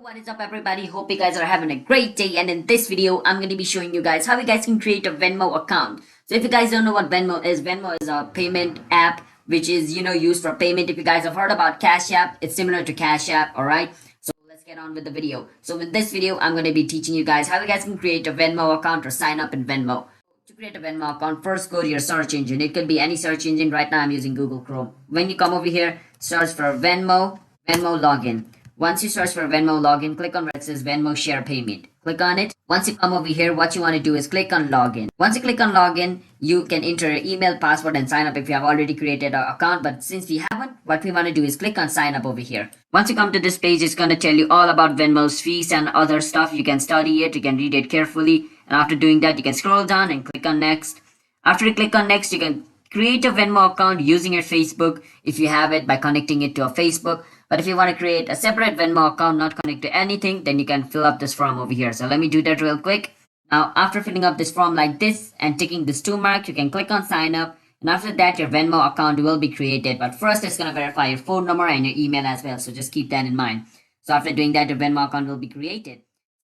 What is up everybody? Hope you guys are having a great day, and in this video I'm going to be showing you guys how you guys can create a Venmo account. So if you guys don't know what Venmo is a payment app which is used for payment. If you guys have heard about Cash App, it's similar to Cash App, alright? So let's get on with the video. So with this video I'm going to be teaching you guys how you guys can create a Venmo account or sign up in Venmo. To create a Venmo account, first go to your search engine. It could be any search engine. Right now I'm using Google Chrome. When you come over here, search for Venmo login. Once you search for Venmo login, click on where it says Venmo share payment. Click on it. Once you come over here, what you want to do is click on login. Once you click on login, you can enter your email, password, and sign up if you have already created an account. But since we haven't, what we want to do is click on sign up over here. Once you come to this page, it's going to tell you all about Venmo's fees and other stuff. You can study it, you can read it carefully. And after doing that, you can scroll down and click on next. After you click on next, you can create a Venmo account using your Facebook if you have it by connecting it to a Facebook. But if you want to create a separate Venmo account, not connect to anything, then you can fill up this form over here. So let me do that real quick. Now, after filling up this form like this and ticking this 2 mark, you can click on sign up. And after that, your Venmo account will be created. But first, it's going to verify your phone number and your email as well. So just keep that in mind. So after doing that, your Venmo account will be created.